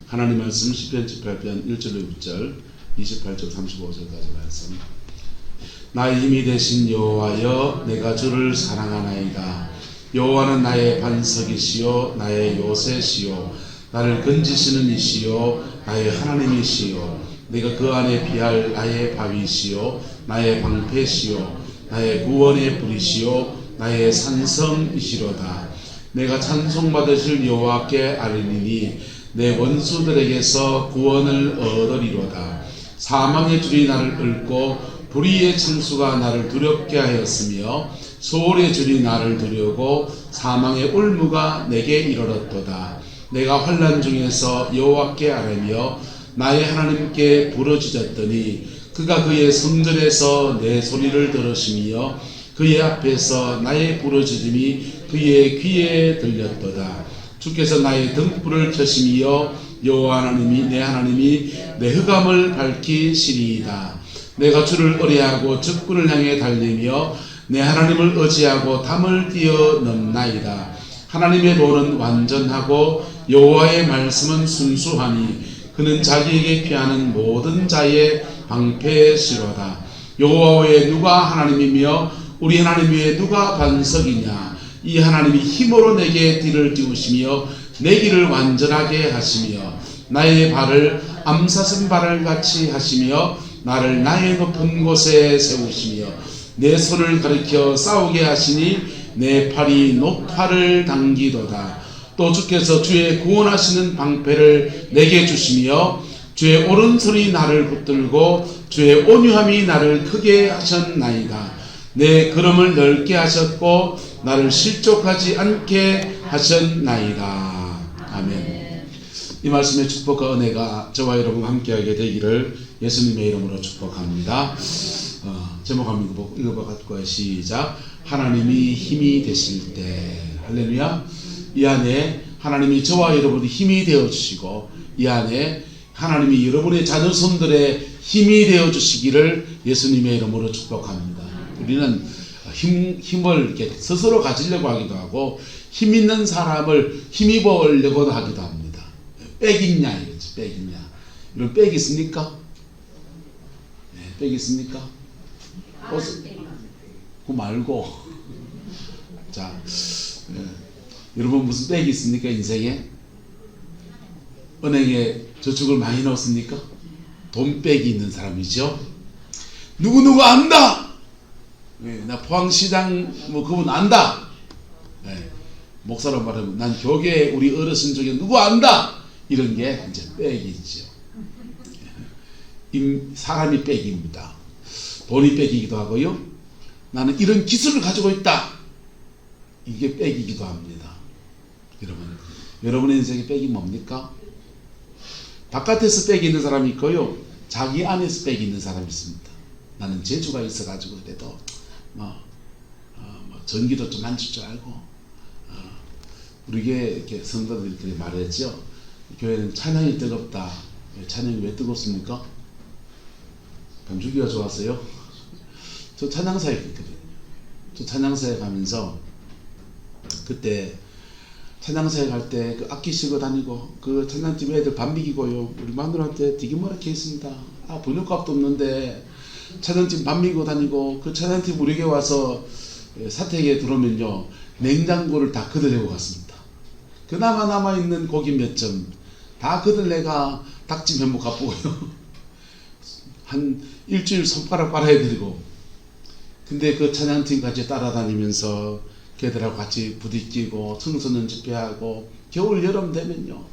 하나님 말씀 시편 18편 1절로 6절 28절 35절까지 말씀. 나의 힘이 되신 여호와여, 내가 주를 사랑하나이다. 여호와는 나의 반석이시요 나의 요새시요 나를 건지시는 이시요 나의 하나님이시요 내가 그 안에 피할 나의 바위시요 나의 방패시요 나의 구원의 뿌리시요 나의 산성이시로다. 내가 찬송받으실 여호와께 아뢰리니 내 원수들에게서 구원을 얻으리로다. 사망의 줄이 나를 얽고 불의의 창수가 나를 두렵게 하였으며 소홀의 줄이 나를 두려고 사망의 올무가 내게 이르렀도다. 내가 환난 중에서 여호와께 아뢰며 나의 하나님께 부르짖었더니 그가 그의 성전에서 내 소리를 들으시며 그의 앞에서 나의 부르짖음이 그의 귀에 들렸도다. 주께서 나의 등불을 켜시며 여호와 하나님이 내 하나님이 내 흑암을 밝히시리이다. 내가 주를 의뢰하고 적군을 향해 달리며 내 하나님을 의지하고 담을 뛰어넘나이다. 하나님의 도는 완전하고 여호와의 말씀은 순수하니 그는 자기에게 피하는 모든 자의 방패시로다. 여호와 외에 누가 하나님이며 우리 하나님 외에 누가 반석이냐. 이 하나님이 힘으로 내게 뒤를 띄우시며 내 길을 완전하게 하시며 나의 발을 암사슴 발을 같이 하시며 나를 나의 높은 곳에 세우시며 내 손을 가리켜 싸우게 하시니 내 팔이 노팔을 당기도다. 또 주께서 주의 구원하시는 방패를 내게 주시며 주의 오른손이 나를 붙들고 주의 온유함이 나를 크게 하셨나이다. 내 걸음을 넓게 하셨고 나를 실족하지 않게 하셨나이다. 아멘. 이 말씀의 축복과 은혜가 저와 여러분 함께하게 되기를 예수님의 이름으로 축복합니다. 제목 한번 읽어봐갖고 시작. 하나님이 힘이 되실 때. 할렐루야. 이 안에 하나님이 저와 여러분이 힘이 되어주시고 이 안에 하나님이 여러분의 자녀손들의 힘이 되어주시기를 예수님의 이름으로 축복합니다. 우리는 힘을 이렇게 스스로 가지려고 하기도 하고 힘 있는 사람을 힘입어 보려고 하기도 합니다. 빽 있냐 이거지. 빽 있냐. 이런 빽 있습니까? 네, 빽 있습니까? 그거 말고 자 여러분 무슨 빽이 있습니까? 인생에? 은행에 저축을 많이 넣었습니까? 돈백이 있는 사람이죠. 누구누구 안다. 네, 나 포항시장 뭐 그분 안다. 네, 목사로 말하면 난 교계 우리 어르신 중에 누구 안다. 이런 게 이제 백이 있죠. 사람이 백입니다. 돈이 백이기도 하고요. 나는 이런 기술을 가지고 있다. 이게 백이기도 합니다. 여러분의 인생에 백이 뭡니까? 바깥에서 백이 있는 사람이 있고요. 자기 안에서 백이 있는 사람이 있습니다. 나는 재주가 있어가지고 그래도 전기도 좀 만질 줄 알고 우리 교회 이렇게 성도들이 말했죠. 교회는 찬양이 뜨겁다. 찬양이 왜 뜨겁습니까? 감주기가 좋았어요. 저 찬양사에 있거든요. 저 찬양사에 가면서 그때 찬양사에 갈 때 그 악기 싣고 다니고 그 찬양팀 애들 밥 먹이고요. 우리 마누라한테 되게 뭐라게 했습니다. 번역값도 없는데 찬양팀 밥 먹이고 다니고 그 찬양팀 우리에게 와서 사택에 들어오면요. 냉장고를 다 그들려고 갔습니다. 그나마 남아있는 고기 몇 점 다 그들 내가 닭찜 현무 갚고요. 한 일주일 손가락 빨아야드리고 근데 그 찬양팀 같이 따라다니면서 걔들하고 같이 부딪히고 청소년 집회하고 겨울 여름 되면요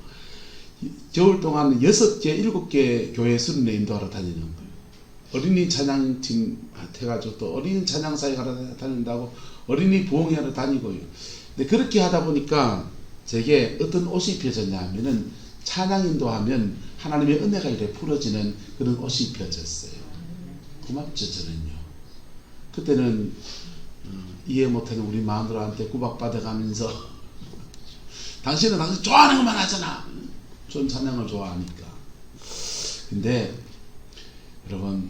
겨울 동안 6개 7개 교회 수련회 인도하러 다니는 거예요. 어린이 찬양팀 해가지고 또 어린이 찬양사에 가러 다닌다고 어린이 부흥회 하러 다니고요. 근데 그렇게 하다 보니까 제게 어떤 옷이 입혀졌냐 하면은 찬양 인도하면 하나님의 은혜가 이렇게 풀어지는 그런 옷이 입혀졌어요. 고맙죠 저는요. 그때는 이해 못하는 우리 마누라한테 구박받아가면서 당신은 당신 좋아하는 것만 하잖아. 전 찬양을 좋아하니까. 근데 여러분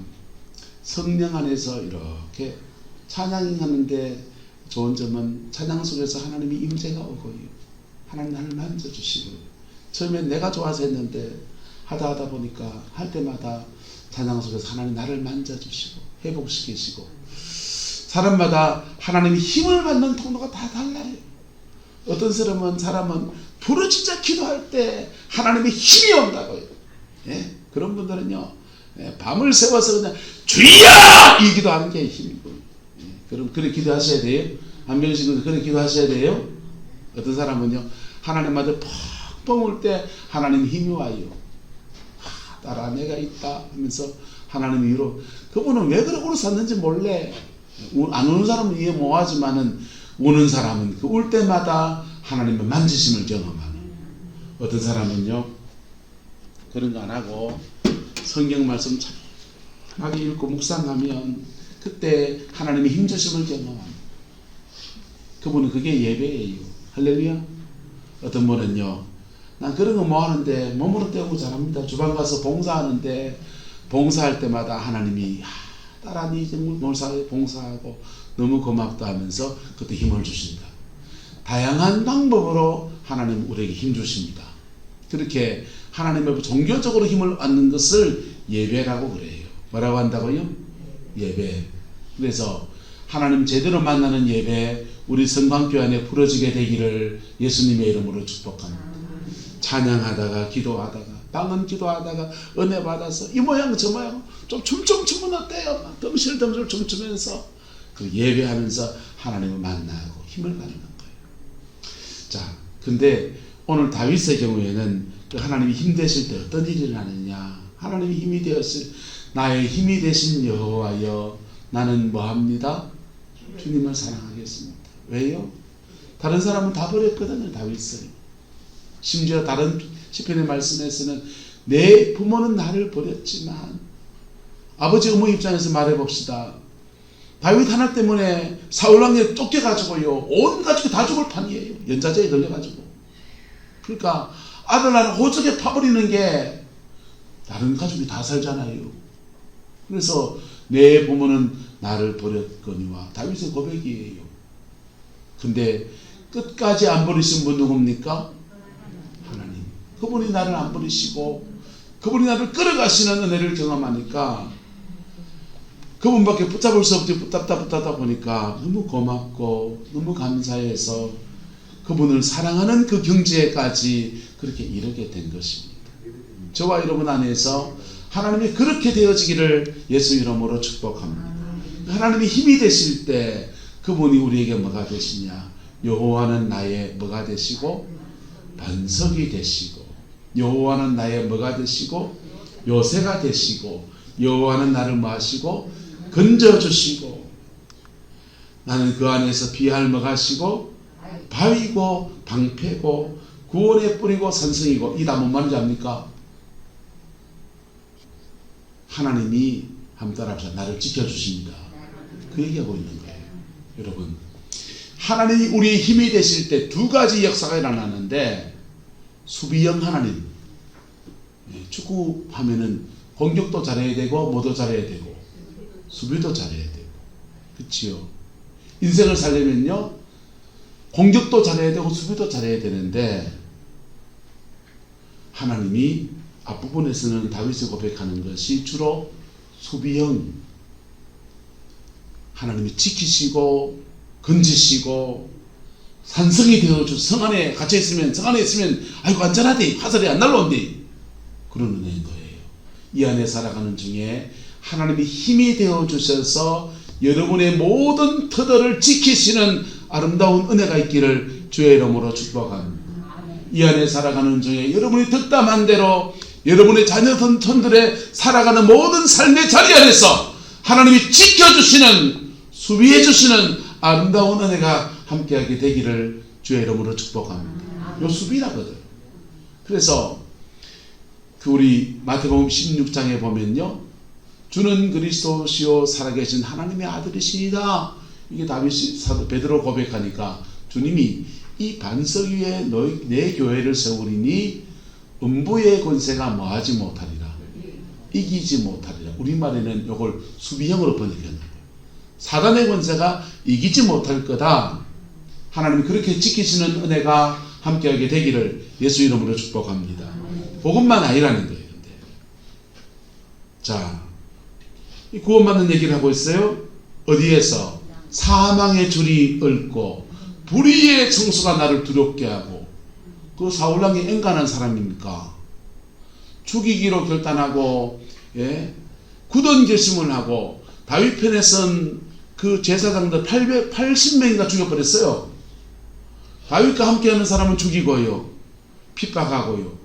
성령 안에서 이렇게 찬양하는데 좋은 점은 찬양 속에서 하나님이 임재가 오고요. 하나님 나를 만져주시고 처음엔 내가 좋아서 했는데 하다 보니까 할 때마다 찬양 속에서 하나님 나를 만져주시고 회복시키시고, 사람마다 하나님이 힘을 받는 통로가 다 달라요. 어떤 사람은 부르짖어 기도할 때 하나님의 힘이 온다고요. 예? 그런 분들은요, 밤을 새워서 그냥 주여! 이 기도하는 게 힘이고, 예? 그럼 그렇게 기도하셔야 돼요. 한명식은 그렇게 기도하셔야 돼요. 어떤 사람은요, 하나님한테 펑펑 울 때 하나님 힘이 와요. 딸아 내가 있다 하면서 하나님이 위로. 그분은 왜 그렇게 울었었는지 몰래. 안 우는 사람은 이해 못하지만은 우는 사람은 그 울 때마다 하나님의 만지심을 경험하는. 어떤 사람은요 그런 거 안 하고 성경 말씀 참하게 읽고 묵상하면 그때 하나님의 힘주심을 경험합니다. 그분은 그게 예배예요. 할렐루야. 어떤 분은요, 난 그런 거 뭐 하는데 몸으로 때우고 잘합니다. 주방 가서 봉사하는데 봉사할 때마다 하나님이 딸아 니 봉사하고 너무 고맙다 하면서 그때 힘을 주신다. 다양한 방법으로 하나님 우리에게 힘 주십니다. 그렇게 하나님의 종교적으로 힘을 얻는 것을 예배라고 그래요. 뭐라고 한다고요? 예배. 그래서 하나님 제대로 만나는 예배, 우리 성광교회 안에 부러지게 되기를 예수님의 이름으로 축복합니다. 찬양하다가 기도하다가 방언 기도하다가 은혜 받아서 이 모양 저 모양 좀 춤좀 추면 어때요? 막 덤실덤실 춤추면서 그 예배하면서 하나님을 만나고 힘을 받는 거예요. 자, 근데 오늘 다윗의 경우에는 그 하나님이 힘 되실 때 어떤 일이 일어나느냐? 하나님이 힘이 되었을 나의 힘이 되신 여호와여 나는 뭐합니다? 주님을 사랑하겠습니다. 왜요? 다른 사람은 다 버렸거든요. 다윗은. 심지어 다른 시편의 말씀에서는 내 부모는 나를 버렸지만, 아버지 어머 입장에서 말해봅시다. 다윗 하나 때문에 사울왕에 쫓겨가지고요 온 가족이 다 죽을 판이에요. 연좌제에 걸려가지고. 그러니까 아들 하나 호적에 파버리는 게 다른 가족이 다 살잖아요. 그래서 내 부모는 나를 버렸거니와 다윗의 고백이에요. 근데 끝까지 안 버리신 분 누굽니까? 하나님. 그분이 나를 안 버리시고 그분이 나를 끌어가시는 은혜를 경험하니까 그분밖에 붙잡을 수 없지. 붙잡다 보니까 너무 고맙고 너무 감사해서 그분을 사랑하는 그 경지에까지 그렇게 이르게 된 것입니다. 저와 여러분 안에서 하나님이 그렇게 되어지기를 예수 이름으로 축복합니다. 하나님이 힘이 되실 때 그분이 우리에게 뭐가 되시냐? 여호와는 나의 뭐가 되시고 반석이 되시고, 여호와는 나의 뭐가 되시고 요새가 되시고, 여호와는 나를 뭐 하시고 건져주시고, 나는 그 안에서 비할 뭐가 하시고 바위고 방패고 구원의 뿌리고 산성이고. 이 다 뭔 말인지 압니까? 하나님이 한번 따라합시다. 나를 지켜주십니다. 그 얘기하고 있는 거예요. 여러분, 하나님이 우리의 힘이 되실 때 두 가지 역사가 일어나는데, 수비형 하나님. 축구 하면은 공격도 잘해야 되고 뭐도 잘해야 되고 수비도 잘해야 되고, 그치요? 인생을 살려면요 공격도 잘해야 되고 수비도 잘해야 되는데, 하나님이 앞부분에서는 다윗이 고백하는 것이 주로 수비형, 하나님이 지키시고 건지시고 산성이 되어주, 성 안에 갇혀 있으면, 성 안에 있으면 아이고 안전하대, 화살이 안 날라온대, 그런 은혜인 거예요. 이 안에 살아가는 중에 하나님이 힘이 되어주셔서 여러분의 모든 터들을 지키시는 아름다운 은혜가 있기를 주의 이름으로 축복합니다. 이 안에 살아가는 중에 여러분이 득담한 대로 여러분의 자녀들의 살아가는 모든 삶의 자리 안에서 하나님이 지켜주시는, 수비해주시는 아름다운 은혜가 함께하게 되기를 주의 이름으로 축복합니다. 요 수비라거든. 그래서 그 우리 마태복음 16장에 보면요, 주는 그리스도시요 살아계신 하나님의 아들이시니다. 이게 다윗이 사도 베드로 고백하니까 주님이 이 반석 위에 내 교회를 세우리니 음부의 권세가 뭐하지 못하리라, 이기지 못하리라. 우리말에는 이걸 수비형으로 번역했는 거예요. 사단의 권세가 이기지 못할 거다. 하나님이 그렇게 지키시는 은혜가 함께하게 되기를 예수 이름으로 축복합니다. 복음만 아니라는 거예요. 근데 자, 이 구원받는 얘기를 하고 있어요. 어디에서? 사망의 줄이 얽고 불의의 청수가 나를 두렵게 하고. 그 사울왕이 엔간한 사람입니까? 죽이기로 결단하고, 예? 굳은 결심을 하고 다윗 편에 선 그 제사장들 880명인가 죽여버렸어요. 다윗과 함께하는 사람은 죽이고요, 핍박하고요,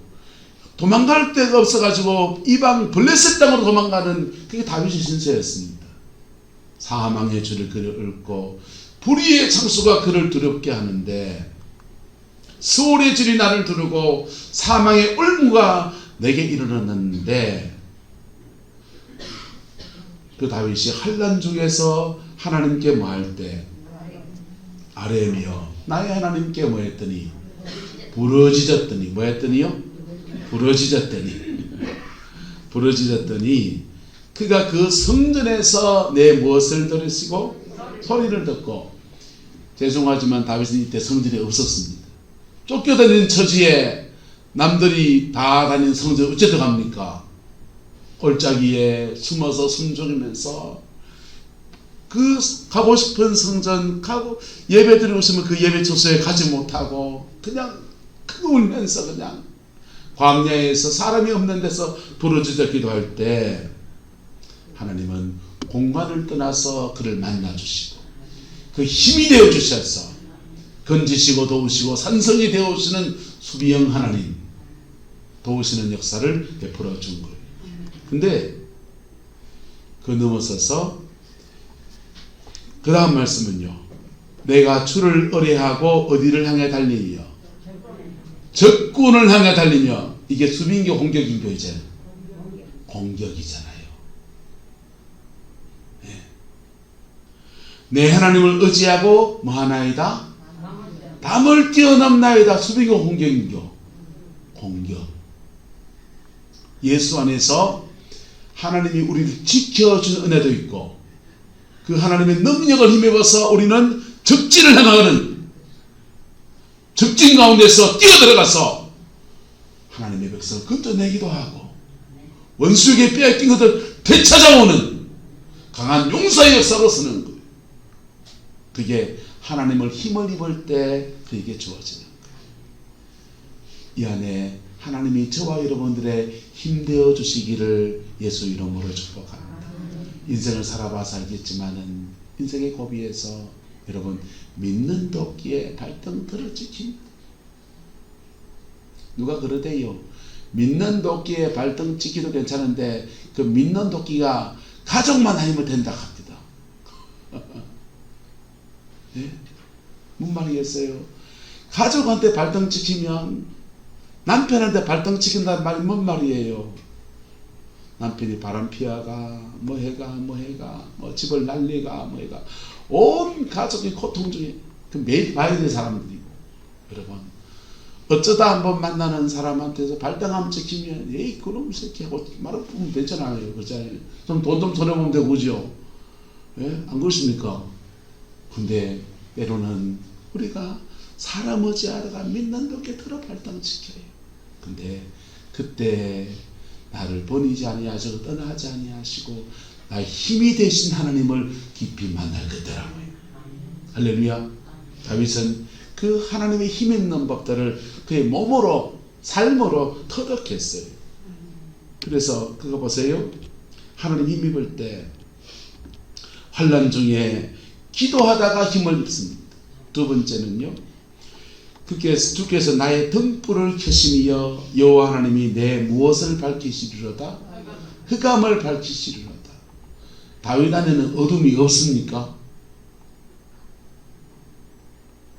도망갈 데가 없어가지고 이방 블레셋 땅으로 도망가는 그게 다윗의 신세였습니다. 사망의 줄을 그를 얽고 불의의 창수가 그를 두렵게 하는데 수월의 줄이 나를 두르고 사망의 올무가 내게 이르렀는데, 그 다윗이 환난 중에서 하나님께 뭐할 때 아뢰며 나의 하나님께 뭐했더니 부르짖었더니 뭐했더니요? 부르짖었더니 그가 그 성전에서 내 무엇을 들으시고 소리를 듣고. 죄송하지만 다윗은 이때 성전이 없었습니다. 쫓겨다니는 처지에 남들이 다 다니는 성전 어째 들어갑니까? 올짜기에 숨어서 숨죽이면서 그 가고 싶은 성전 가고 예배 드리고 싶으면 그 예배 초소에 가지 못하고 그냥 크게 울면서 그냥 광야에서 사람이 없는 데서 부르짖어 기도할 때 하나님은 공간을 떠나서 그를 만나 주시고 그 힘이 되어 주셔서 건지시고 도우시고 산성이 되어 오시는 수비형 하나님 도우시는 역사를 베풀어 준 거예요. 근데 그 넘어서서 그 다음 말씀은요, 내가 주를 의뢰하고 어디를 향해 달리며 적군을 향해 달리며. 이게 수비인교 공격인교 이제 공격이잖아요. 네. 내 하나님을 의지하고 뭐하나이다? 담을 뛰어넘나이다. 수비인교 공격인교 공격. 예수 안에서 하나님이 우리를 지켜준 은혜도 있고 그 하나님의 능력을 힘입어서 우리는 적진을 향하는 적진 가운데서 뛰어들어가서 하나님의 백성을 건져내기도 하고 원수에게 빼앗긴 것을 되찾아오는 강한 용서의 역사로 쓰는 거예요. 그게 하나님을 힘을 입을 때 그에게 주어지는 거예요. 이 안에 하나님이 저와 여러분들의 힘되어 주시기를 예수 이름으로 축복합니다. 인생을 살아봐서 알겠지만은 인생의 고비에서 여러분 믿는 도끼에 발등 들어지킵니다. 누가 그러대요. 믿는 도끼에 발등 찍기도 괜찮은데 그 믿는 도끼가 가족만 아니면 된다 합니다. 네? 뭔 말이겠어요? 가족한테 발등 찍히면 남편한테 발등 찍힌다는 말이 뭔 말이에요? 남편이 바람 피하가 뭐 집을 날리가 뭐 해가 온 가족이 고통 중에 그 매일 봐야 될 사람들이고. 여러분 어쩌다 한번 만나는 사람한테서 발등 한번 찍히면 에이 그놈 새끼 하고 말을 보면 되잖아요. 그렇잖아요. 좀 돈 좀 손해보면 되고 그죠? 예? 안 그렇습니까? 근데 때로는 우리가 사람 의지하다가 믿는 도끼에 들어 발등 찍혀요. 근데 그때 나를 버리지 아니하시고 떠나지 아니하시고 나의 힘이 되신 하나님을 깊이 만날 거더라고요. 할렐루야. 다윗은 그 하나님의 힘 있는 법들을 그의 몸으로 삶으로 터득했어요. 그래서 그거 보세요. 하나님 힘 입을 때 환난 중에 기도하다가 힘을 입습니다. 두 번째는요, 주께서 나의 등불을 켜시며 여호와 하나님이 내 무엇을 밝히시리로다? 흑암을 밝히시리로다. 다윗 안에는 어둠이 없습니까?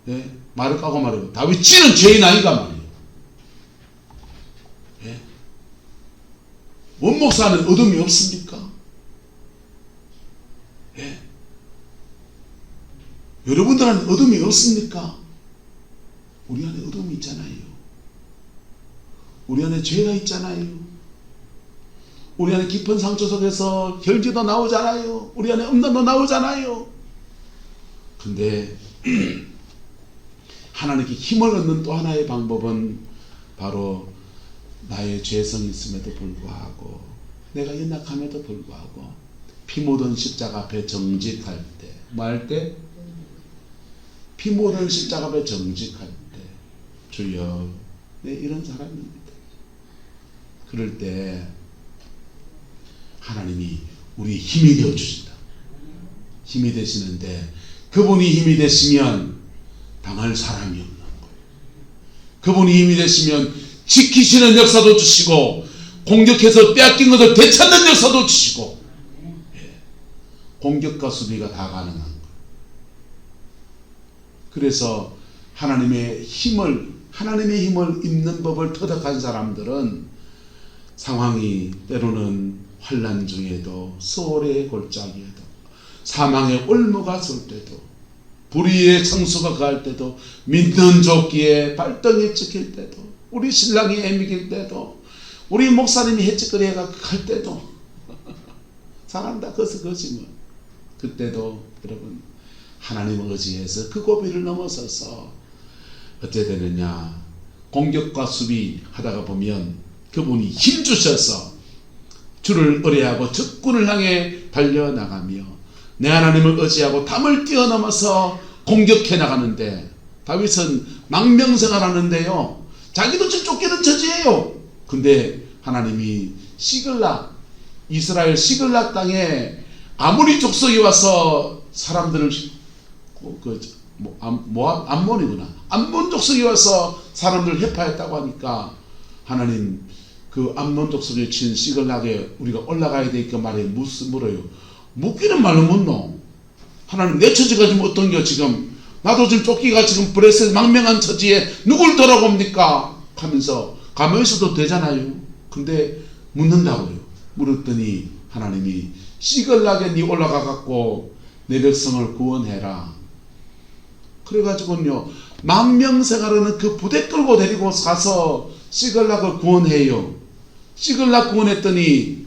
예? 말을 까고 말해요. 다윗은 죄인 아닌가 말이에요. 예? 원목사 안에 어둠이 없습니까? 예? 여러분들 안에 어둠이 없습니까? 우리 안에 어둠이 있잖아요. 우리 안에 죄가 있잖아요. 우리 안에 깊은 상처 속에서 결기도 나오잖아요. 우리 안에 음란도 나오잖아요. 근데 하나님께 힘을 얻는 또 하나의 방법은 바로 나의 죄성이 있음에도 불구하고 내가 연약함에도 불구하고 피 묻은 십자가 앞에 정직할 때, 뭐 할 때? 피 묻은 십자가 앞에 정직할 때, 주여, 내 이런 사람입니다. 그럴 때 하나님이 우리 힘이 되어 주신다. 힘이 되시는데 그분이 힘이 되시면 당할 사람이 없는 거예요. 그분이 힘이 되시면 지키시는 역사도 주시고 공격해서 빼앗긴 것을 되찾는 역사도 주시고 공격과 수비가 다 가능한 거예요. 그래서 하나님의 힘을 입는 법을 터득한 사람들은 상황이 때로는 환난 중에도 수월의 골짜기에도 사망의 올무가 설 때도 불의의 청수가 가할 때도 믿는 조끼에 발등이 찍힐 때도 우리 신랑이 애미길 때도 우리 목사님이 해치거리가 갈 때도 사람 다 거짓말 그때도 여러분 하나님을 의지해서 그 고비를 넘어서서 어떻게 되느냐 공격과 수비 하다가 보면 그분이 힘 주셔서 주를 의뢰하고 적군을 향해 달려나가며 내 하나님을 의지하고 담을 뛰어넘어서 공격해 나가는데 다윗은 망명생활하는데요 자기도 지금 쫓기는 처지예요. 근데 하나님이 시글락 이스라엘 시글락 땅에 아모리 족속이 와서 사람들을 암몬이구나 암몬 족속이 와서 사람들을 해파했다고 하니까 하나님 그 암몬 족속에 친 시글락에 우리가 올라가야 되니까 말에 물어요. 묻기는 말로 묻노. 하나님 내 처지가 지금 어떤겨 지금 나도 지금 쫓기가 지금 브레스 망명한 처지에 누굴 돌아봅니까 하면서 가만히 있어도 되잖아요. 근데 묻는다고요. 물었더니 하나님이 시글락에 니 올라가 갖고 내 백성을 구원해라. 그래가지고요 망명생활하는 그 부대 끌고 데리고 가서 시글락을 구원해요. 시글락 구원했더니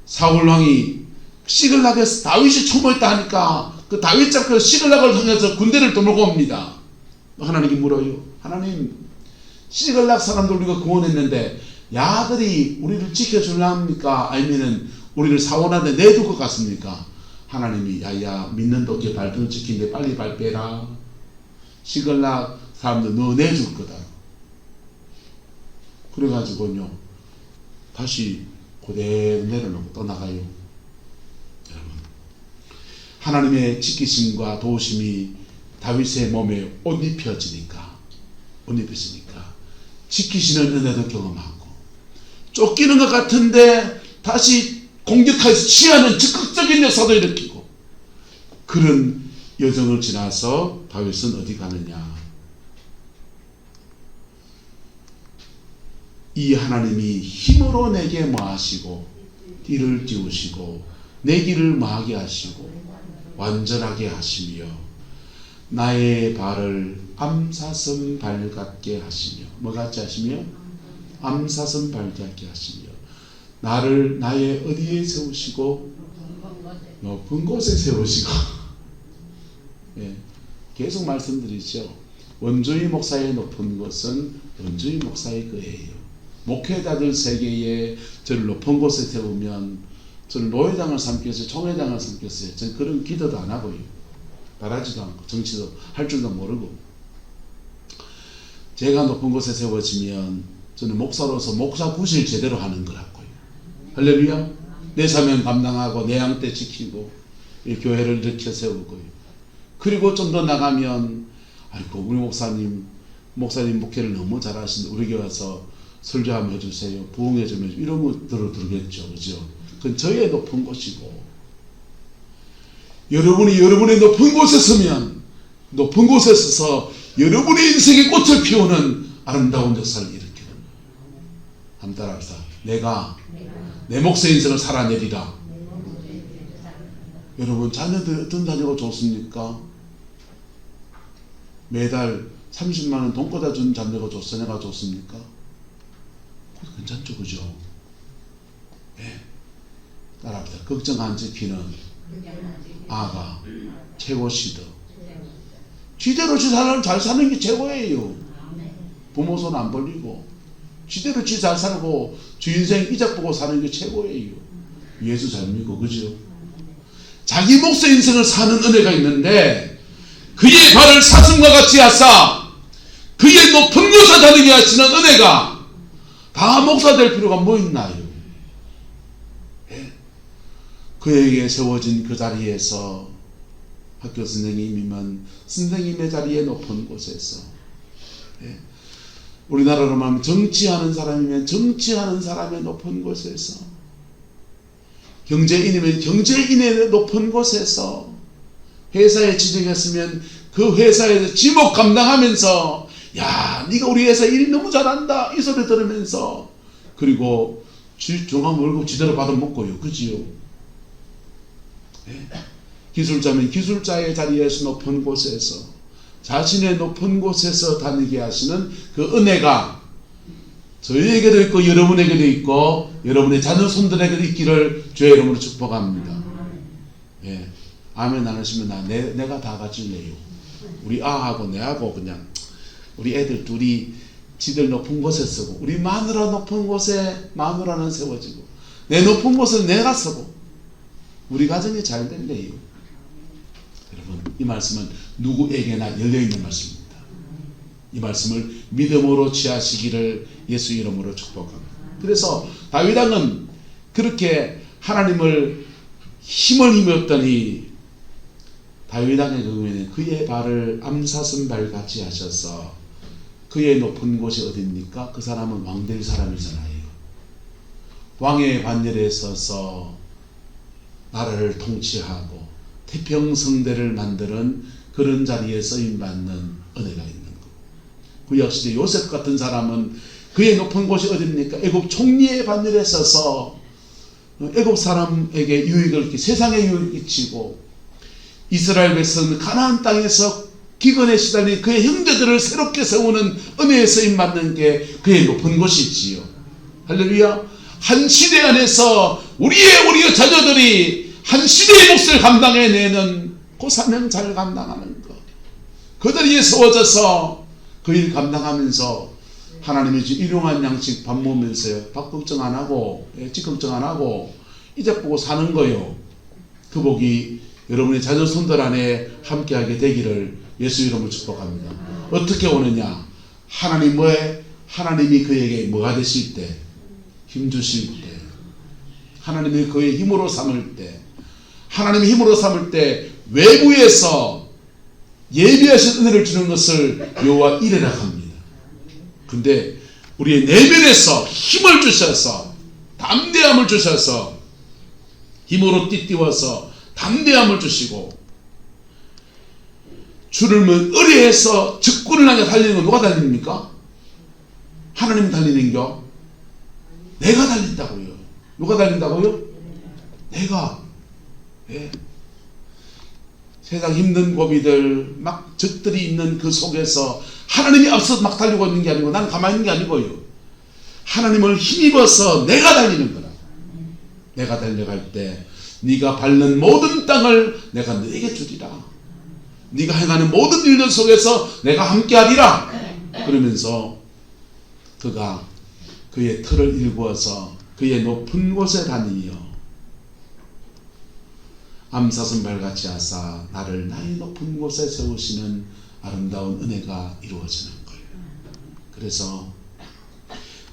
사울왕이 시글락에서 다윗이 총을 다 하니까 그 다윗 잡고 시글락을 향해서 군대를 떠밀고 옵니다. 하나님께 물어요. 하나님 시글락 사람들 우리가 구원했는데 야들이 우리를 지켜줄랍니까? 아니면은 우리를 사원한테 내둘 것 같습니까? 하나님이 야야 믿는 도끼 발등을 지키는데 빨리 발 빼라. 시글락 사람들 너 내줄 거다. 그래가지고요 다시 그대로 내려놓고 떠나가요. 여러분 하나님의 지키심과 도우심이 다윗의 몸에 옷 입혀지니까 지키시는 은혜도 경험하고 쫓기는 것 같은데 다시 공격해서 취하는 적극적인 역사도 일으키고 그런 여정을 지나서 다윗은 어디 가느냐 이 하나님이 힘으로 내게 뭐하시고 띠를 띄우시고 내 길을 뭐하게 하시고 완전하게 하시며 나의 발을 암사슴 발 같게 하시며 뭐 같게 하시며 암사슴 발 같게 하시며 나를 나의 어디에 세우시고 높은 곳에 세우시고 예, 계속 말씀드리죠. 원주의 목사의 높은 곳은 원주의 목사의 거예요. 목회자들 세계에 저를 높은 곳에 세우면 저는 노회장을 삼겠어요. 총회장을 삼겠어요. 저는 그런 기도도 안 하고요. 바라지도 않고 정치도 할 줄도 모르고 제가 높은 곳에 세워지면 저는 목사로서 목사 구실 제대로 하는 거라고요. 할렐루야. 내 사명 감당하고 내 양떼 지키고 이 교회를 일으켜 세우고요. 그리고 좀 더 나가면 아이고 우리 목사님 목회를 너무 잘하시는데 우리 교회 와서 설교 한번 해주세요. 부흥해 주면 이런 거 들겠죠. 그죠? 그건 저의 높은 곳이고 여러분이 여러분의 높은 곳에 서면 높은 곳에 서서 여러분의 인생의 꽃을 피우는 아름다운 역사를 일으키는 거예요. 한번 따라합시다. 내가 내 몫의 인생을 살아내리라. 여러분 자녀들 어떤 자녀가 좋습니까? 매달 30만원 돈 꽂아 준 자녀가 좋습니까? 내가 좋습니까? 괜찮죠, 그죠? 예. 따라합시다. 걱정 안 지키는 아가 최고 시더 지대로 잘 사는 게 최고예요. 부모 손 안 벌리고 지대로 잘 살고 주 인생 이적 보고 사는 게 최고예요. 예수 잘 믿고, 그죠? 자기 몫의 인생을 사는 은혜가 있는데, 그의 발을 사슴과 같이 하사 그의 높은 곳에 다니게 하시는 은혜가 다 목사 될 필요가 뭐 있나요? 예? 그에게 세워진 그 자리에서, 학교 선생님이면 선생님의 자리에 높은 곳에서, 예? 우리나라로 말하면 정치하는 사람이면 정치하는 사람의 높은 곳에서, 경제인이면 경제인의 높은 곳에서, 회사에 취직했으면 그 회사에서 지목 감당하면서, 야, 네가 우리 회사 일 너무 잘한다 이 소리 들으면서, 그리고 종합 월급 지대로 받아 먹고요. 그지요? 네. 기술자면 기술자의 자리에서 높은 곳에서, 자신의 높은 곳에서 다니게 하시는 그 은혜가 저희에게도 있고 여러분에게도 있고 여러분의 자녀손들에게도 있기를 주의 이름으로 축복합니다. 예. 아멘 안 하시면 내가 다 가질래요. 우리 아하고 내하고 그냥 우리 애들 둘이 지들 높은 곳에 쓰고, 우리 마누라 높은 곳에 마누라는 세워지고, 내 높은 곳은 내가 쓰고, 우리 가정이 잘 될래요. 여러분, 이 말씀은 누구에게나 열려있는 말씀입니다. 이 말씀을 믿음으로 취하시기를 예수 이름으로 축복합니다. 그래서 다윗 왕은 그렇게 하나님을 힘을 힘었더니, 다윗 왕의 경우에는 그의 발을 암사슴발 같이 하셔서, 그의 높은 곳이 어디입니까? 그 사람은 왕될 사람이잖아요. 왕의 반열에 서서 나라를 통치하고 태평성대를 만드는 그런 자리에 쓰임받는 은혜가 있는 것. 구약시대 요셉 같은 사람은 그의 높은 곳이 어디입니까? 애굽 총리의 반열에 서서 애굽 사람에게 유익을, 세상에 유익을 끼치고, 이스라엘 백성은 가나안 땅에서 기근에 시달린 그의 형제들을 새롭게 세우는 은혜에 쓰임받는 게 그의 높은 곳이지요. 할렐루야. 한 시대 안에서 우리의 자녀들이 한 시대의 몫을 감당해내는 그 사명 잘 감당하는 것, 그들이 세워져서 그 일 감당하면서 하나님이 일용한 양식 밥 먹으면서요, 밥 걱정 안 하고 집 걱정 안 하고 이제 보고 사는 거요. 그 복이 여러분의 자녀 손들 안에 함께하게 되기를 예수 이름으로 축복합니다. 어떻게 오느냐? 하나님이 그에게 뭐가 되실 때, 힘 주실 때, 하나님이 그의 힘으로 삼을 때, 하나님이 힘으로 삼을 때 외부에서 예비하신 은혜를 주는 것을 여호와 이레라 합니다. 근데 우리의 내면에서 힘을 주셔서, 담대함을 주셔서, 힘으로 띠띠워서 담대함을 주시고, 주를 의뢰해서 직군을 향해 달리는 건 누가 달립니까? 하나님 달리는겨? 내가 달린다고요. 누가 달린다고요? 내가. 예. 세상 힘든 고비들, 막 적들이 있는 그 속에서 하나님이 앞서 막 달리고 있는 게 아니고, 난 가만히 있는 게 아니고요. 하나님을 힘입어서 내가 달리는 거라. 내가 달려갈 때 네가 밟는 모든 땅을 내가 너에게 주리라. 네가 행하는 모든 일들 속에서 내가 함께하리라. 그러면서 그가 그의 틀을 일구어서 그의 높은 곳에 다니며 암사슴발같이 하사 나를 나의 높은 곳에 세우시는 아름다운 은혜가 이루어지는 거예요. 그래서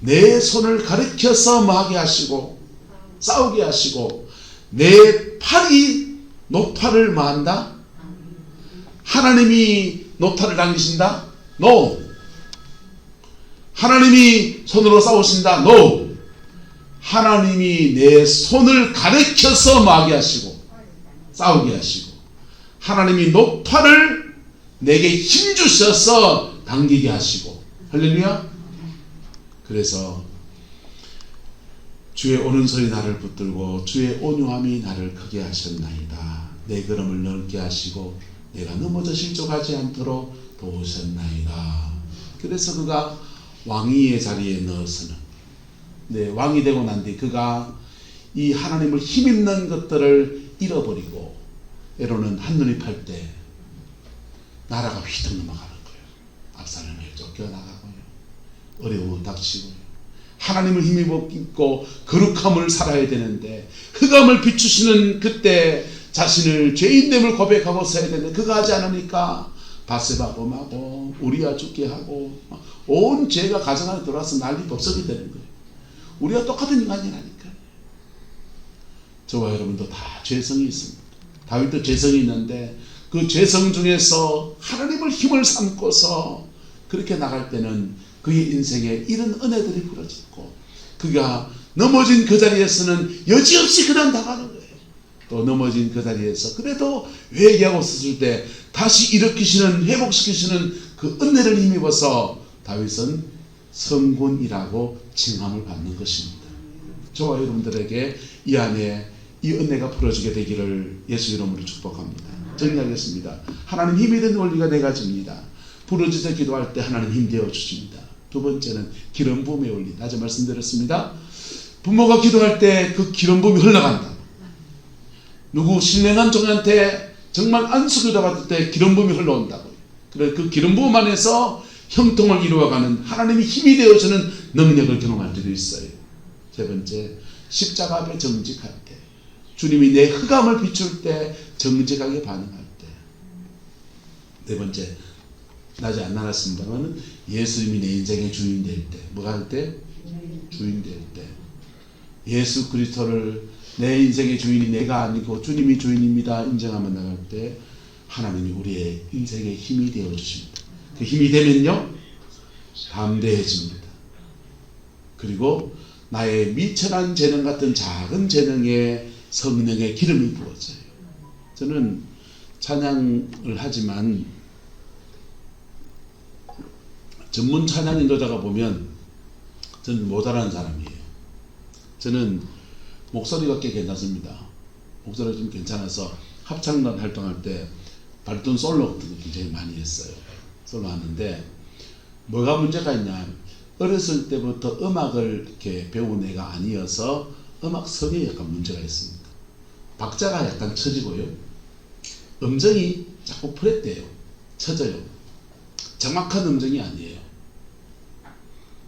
내 손을 가리켜서 뭐하게 하시고 싸우게 하시고, 내 팔이 노팔을 뭐한다? 하나님이 노탈을 당기신다? No. 하나님이 손으로 싸우신다? No. 하나님이 내 손을 가리켜서 뭐하게 하시고 싸우게 하시고, 하나님이 노팔을 내게 힘주셔서 당기게 하시고. 할렐루야. 그래서 주의 오른손이 나를 붙들고 주의 온유함이 나를 크게 하셨나이다. 내 걸음을 넓게 하시고 내가 넘어져 실족하지 않도록 도우셨나이다. 그래서 그가 왕위의 자리에 넣어서는, 왕이 되고 난 뒤 그가 이 하나님을 힘입는 것들을 잃어버리고, 때로는 한눈이 팔 때 나라가 휘떡 넘어가는 거예요. 압살롬이 쫓겨나가고요. 어려움은 닥치고요. 하나님을 힘입고 거룩함을 살아야 되는데 흑암을 비추시는 그때 자신을 죄인됨을 고백하고 서야 되는데 그거 하지 않으니까 바세바 범하고 우리아 죽게 하고 온 죄가 가정 안에 들어와서 난리 법석이 되는 거예요. 우리가 똑같은 인간이라니까. 저와 여러분도 다 죄성이 있습니다. 다윗도 죄성이 있는데 그 죄성 중에서 하나님을 힘을 삼고서 그렇게 나갈 때는 그의 인생에 이런 은혜들이 부러졌고 그가 넘어진 그 자리에서는 여지없이 그냥 나가는 거예요. 또 넘어진 그 자리에서 그래도 회개하고 있을 때 다시 일으키시는 회복시키시는 그 은혜를 힘입어서 다윗은 성군이라고 칭함을 받는 것입니다. 저와 여러분들에게 이 안에 이 은혜가 풀어지게 되기를 예수 이름으로 축복합니다. 정리하겠습니다. 하나님 힘이 된 원리가 네 가지입니다. 부르짖어 기도할 때 하나님 힘 되어 주십니다. 두 번째는 기름 부음의 원리. 다시 말씀드렸습니다. 부모가 기도할 때 그 기름 부음이 흘러간다. 누구 신령한 종한테 정말 안수기도 받을 때 기름 부음이 흘러온다고요. 그래서 그 기름 부음 안에서 형통을 이루어가는 하나님이 힘이 되어주는 능력을 경험할 때도 있어요. 세 번째, 십자가 앞에 정직할 때, 주님이 내 흑암을 비출 때 정직하게 반응할 때. 네 번째, 나지 안 나눴습니다만 예수님이 내 인생의 주인 될 때. 뭐가 할 때? 주인 될 때. 예수 그리스도를 내 인생의 주인이 내가 아니고 주님이 주인입니다 인정하면 나갈 때 하나님이 우리의 인생의 힘이 되어주십니다. 그 힘이 되면요 담대해집니다. 그리고 나의 미천한 재능 같은 작은 재능에 성령의 기름이 부어져요. 저는 찬양을 하지만 전문 찬양 인도자가 보면 저는 모자라는 사람이에요. 저는 목소리가 꽤 괜찮습니다. 목소리가 좀 괜찮아서 합창단 활동할 때 바리톤 솔로 같은 거 굉장히 많이 했어요. 솔로 하는데 뭐가 문제가 있냐, 어렸을 때부터 음악을 이렇게 배운 애가 아니어서 음악성에 약간 문제가 있습니다. 박자가 약간 처지고요, 음정이 자꾸 프렛돼요. 처져요. 정확한 음정이 아니에요.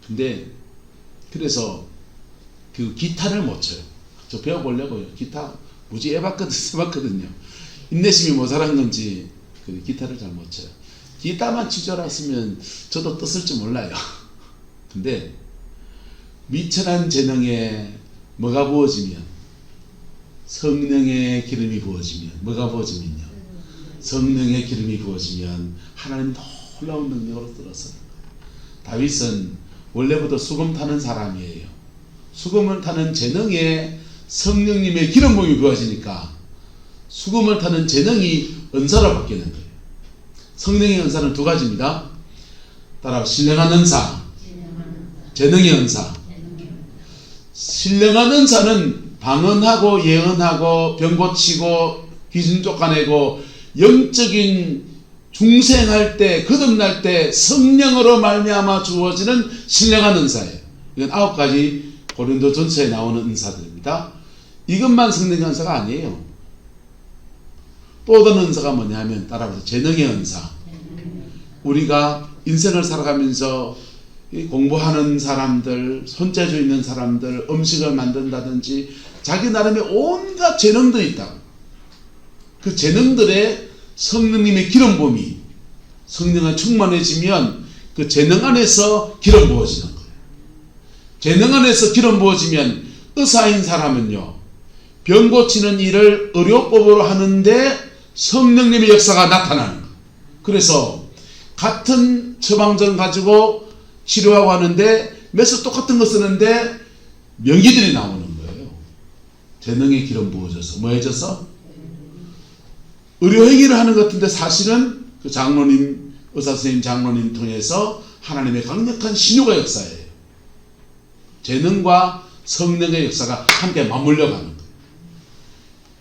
근데 그래서 그 기타를 못 쳐요. 저 배워보려고요. 기타 무지 해봤거든요. 인내심이 모자란 건지 그 기타를 잘 못 쳐요. 기타만 치졸았으면 저도 떴을 줄 몰라요. 근데 미천한 재능에 뭐가 부어지면, 성령의 기름이 부어지면, 뭐가 부어지면요, 성령의 기름이 부어지면 하나님 놀라운 능력으로 들어서는 거예요. 다윗은 원래부터 수금 타는 사람이에요. 수금을 타는 재능에 성령님의 기름 부음이 부어지니까 수금을 타는 재능이 은사로 바뀌는 거예요. 성령의 은사는 두 가지입니다. 따라 신령한 은사, 재능의 은사. 신령한 은사는 방언하고 예언하고 병 고치고 귀신 쫓아내고 영적인 중생할 때, 거듭날 때 성령으로 말미암아 주어지는 신령한 은사예요. 이건 9가지 고린도전서에 나오는 은사들입니다. 이것만 성령의 은사가 아니에요. 또 어떤 은사가 뭐냐면 따라서 재능의 은사. 우리가 인생을 살아가면서 공부하는 사람들, 손재주 있는 사람들, 음식을 만든다든지 자기 나름의 온갖 재능들이 있다고. 그 재능들의 성령님의 기름 부음이, 성령에 충만해지면 그 재능 안에서 기름 부어지는 거예요. 재능 안에서 기름 부어지면 의사인 사람은요, 병 고치는 일을 의료법으로 하는데 성령님의 역사가 나타나는 거예요. 그래서 같은 처방전 가지고 치료하고 하는데 매서 똑같은 거 쓰는데 명기들이 나오는 거예요. 재능의 기름 부어져서 뭐해져서 의료행위를 하는 것 같은데 사실은 그 장로님, 의사선생님, 장로님 통해서 하나님의 강력한 신유가 역사예요. 재능과 성령의 역사가 함께 맞물려 가는 거예요.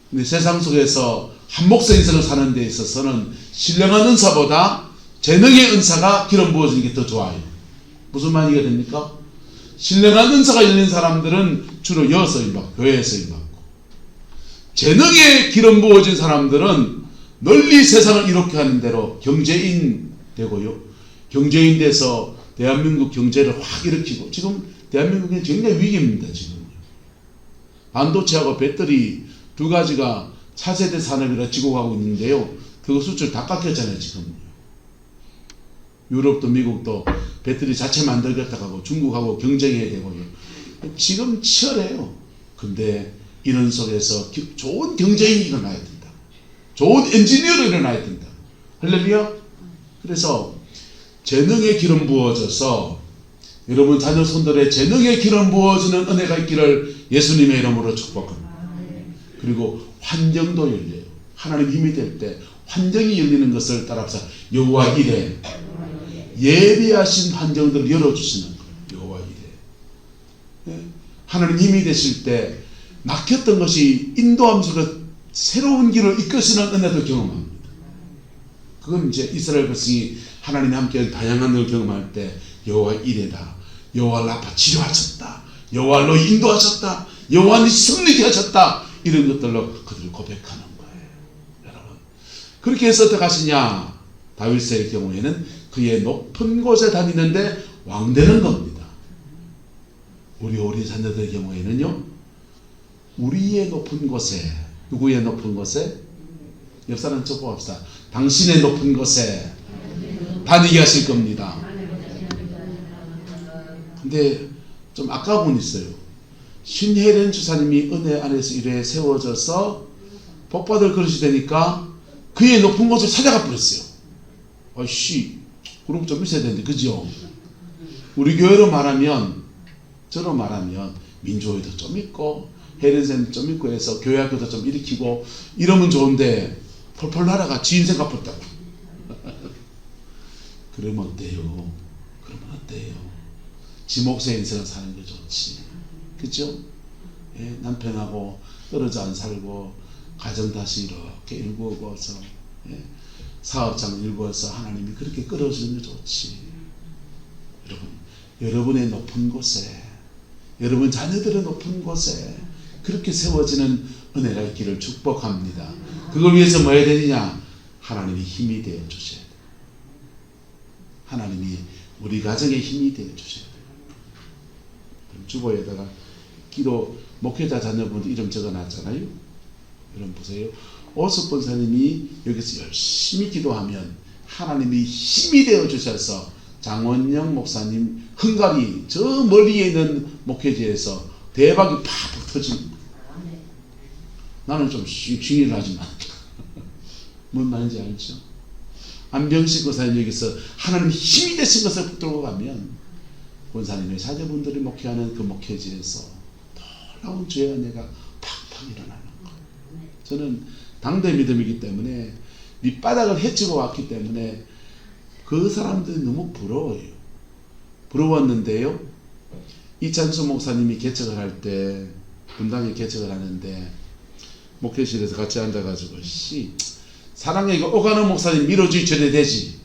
근데 세상 속에서 한 목사 인생을 사는 데 있어서는 신령한 은사보다 재능의 은사가 기름 부어지는 게 더 좋아요. 무슨 말이 됩니까? 신령한 은사가 열린 사람들은 주로 여서 일받고 교회에서 일받고, 재능의 기름 부어진 사람들은 널리 세상을 이롭게 하는 대로 경제인 되고요. 경제인 돼서 대한민국 경제를 확 일으키고, 지금 대한민국은 굉장히 위기입니다. 지금 반도체하고 배터리 두 가지가 차세대 산업이라 지고 가고 있는데요. 그거 수출 다 깎였잖아요. 지금 유럽도 미국도 배터리 자체 만들겠다고 하고 중국하고 경쟁해야 되고요. 지금 치열해요. 근데 이런 속에서 좋은 경제인이 일어나야 된다. 좋은 엔지니어로 일어나야 된다. 할렐루야. 그래서 재능의 기름 부어져서 여러분 자녀 손들의 재능의 기름 부어지는 은혜가 있기를 예수님의 이름으로 축복합니다. 그리고 환경도 열려요. 하나님 힘이 될 때 환경이 열리는 것을 따라서 여호와 이레, 예비하신 환경들을 열어주시는 거예요. 여호와 이레. 하나님 힘이 되실 때 막혔던 것이 인도하면서 새로운 길을 이끄시는 은혜도 경험합니다. 그건 이제 이스라엘 백성이 하나님이 함께 다양한 걸 경험할 때 여호와 이레다, 여호와 라파 치료하셨다, 여호와 로 인도하셨다, 여호와는 승리케 하셨다, 이런 것들로 그들을 고백하는 거예요. 여러분 그렇게 해서 어떻게 하시냐? 다윗의 경우에는 그의 높은 곳에 다니는데 왕되는 겁니다. 우리 자녀들의 경우에는요, 우리의 높은 곳에, 누구의 높은 곳에? 옆 사람 쳐봅시다. 당신의 높은 곳에 다니게 하실 겁니다. 근데 좀 아까운 분 있어요. 신혜련 주사님이 은혜 안에서 이래 세워져서 복받을 그릇이 되니까 그의 높은 곳을 찾아가 버렸어요. 아이씨, 그럼 좀 있어야 되는데, 그죠? 우리 교회로 말하면, 저로 말하면 민주회도 좀 있고 혜련쌤도 좀 있고 해서 교회학교도 좀 일으키고 이러면 좋은데 펄펄 날아가 지인 생각 붙다고. 그러면 어때요? 지 몫의 인생을 사는 게 좋지. 그죠? 예, 남편하고 떨어져 안 살고 가정 다시 이렇게 일구어서, 예, 사업장 일구어서 하나님이 그렇게 끌어주는 게 좋지. 여러분, 여러분의 높은 곳에, 여러분 자녀들의 높은 곳에 그렇게 세워지는 은혜가 있기를 축복합니다. 그걸 위해서 뭐 해야 되느냐? 하나님이 힘이 되어 주셔야 돼요. 하나님이 우리 가정에 힘이 되어 주셔야 돼요. 주보에다가 기도 목회자 자녀분 이름 적어놨잖아요. 여러분 보세요. 오숙 권사님이 여기서 열심히 기도하면 하나님이 힘이 되어 주셔서 장원영 목사님 헝가리 저 멀리에 있는 목회지에서 대박이 팍 터집니다. 나는 좀 싱싱을 하지만 뭔 말인지 알죠? 안병식 권사님 여기서 하나님 힘이 되신 것을 붙들고 가면 권사님의 자녀분들이 목회하는 그 목회지에서 놀라운 주의 은혜가 팍팍 일어나는 거예요. 저는 당대 믿음이기 때문에 밑바닥을 헤치고 왔기 때문에 그 사람들이 너무 부러워요. 부러웠는데요, 이찬수 목사님이 개척을 할 때, 분당에 개척을 하는데 목회실에서 같이 앉아가지고 사랑의 교회 오가는 목사님 밀어주기 전에 되지,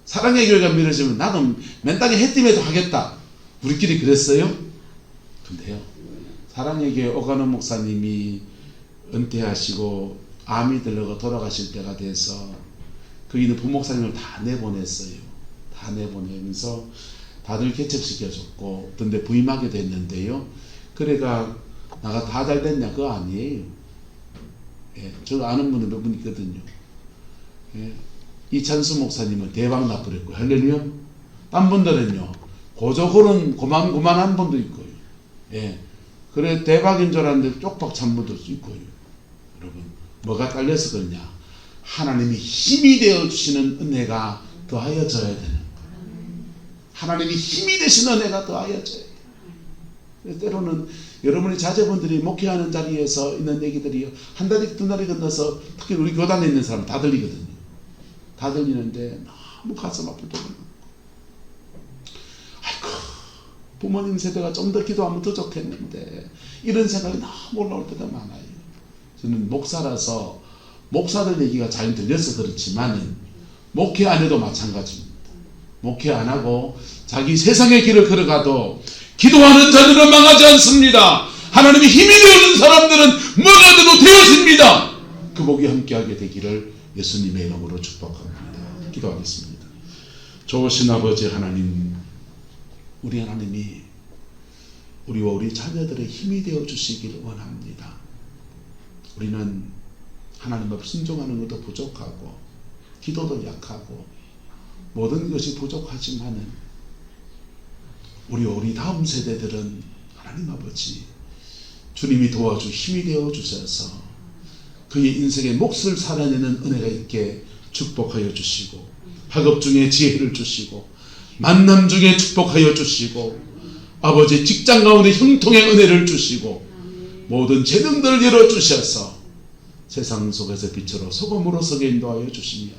사랑의 교회가 밀어지면 나도 맨 땅에 해 띠매도 하겠다, 우리끼리 그랬어요. 근데요, 사랑의 교회 오가는 목사님이 은퇴하시고 암이 들러가 돌아가실 때가 돼서 거기는 부목사님을 다 내보냈어요. 다 내보내면서 다들 개척시켜줬고 어떤 데 부임하게 됐는데요, 그래가 나가 다 잘 됐냐? 그거 아니에요. 예, 저 아는 분이 몇 분 있거든요. 예, 이찬수 목사님은 대박 나버렸고, 할렐루야. 딴 분들은요 고조고는 고만한 분도 있고요. 예, 그래 대박인 줄 알았는데 쪽박 찬 분도 있고요. 여러분 뭐가 딸려서 그러냐? 하나님이 힘이 되어주시는 은혜가 더하여져야 되는 거예요. 하나님이 힘이 되시는 은혜가 더하여져야 돼요. 때로는 여러분의 자제분들이 목회하는 자리에서 있는 얘기들이 한 달이 두 달이 건너서 특히 우리 교단에 있는 사람 다 들리거든요. 다 들리는데 너무 가슴 아플 때가 많고, 아이고 부모님 세대가 좀 더 기도하면 더 좋겠는데, 이런 생각이 너무 올라올 때가 많아요. 저는 목사라서 목사들 얘기가 잘 들려서 그렇지만 목회 안 해도 마찬가지입니다. 목회 안 하고 자기 세상의 길을 걸어가도 기도하는 자들은 망하지 않습니다. 하나님이 힘이 되어준 사람들은 뭐가 돼도 되어집니다. 그 복이 함께하게 되기를 예수님의 이름으로 축복합니다. 기도하겠습니다. 좋으신 아버지 하나님, 우리 하나님이 우리와 우리 자녀들의 힘이 되어 주시기를 원합니다. 우리는 하나님 앞에 순종하는 것도 부족하고 기도도 약하고 모든 것이 부족하지만은 우리 다음 세대들은 하나님 아버지 주님이 도와주 힘이 되어 주셔서 그의 인생의 몫을 살아내는 은혜가 있게 축복하여 주시고, 학업 중에 지혜를 주시고, 만남 중에 축복하여 주시고, 아버지 직장 가운데 형통의 은혜를 주시고, 모든 재능들을 열어주셔서 세상 속에서 빛으로 소금으로 서게 인도하여 주시며,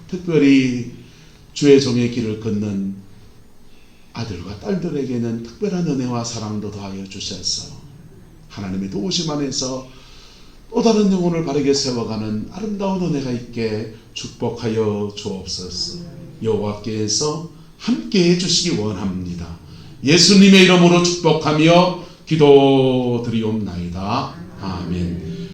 특별히 주의 종의 길을 걷는 아들과 딸들에게는 특별한 은혜와 사랑도 더하여 주셔서 하나님의 도우심 안에서 또 다른 영혼을 바르게 세워가는 아름다운 은혜가 있게 축복하여 주옵소서. 여호와께서 함께해 주시기 원합니다. 예수님의 이름으로 축복하며 기도드리옵나이다. 아멘.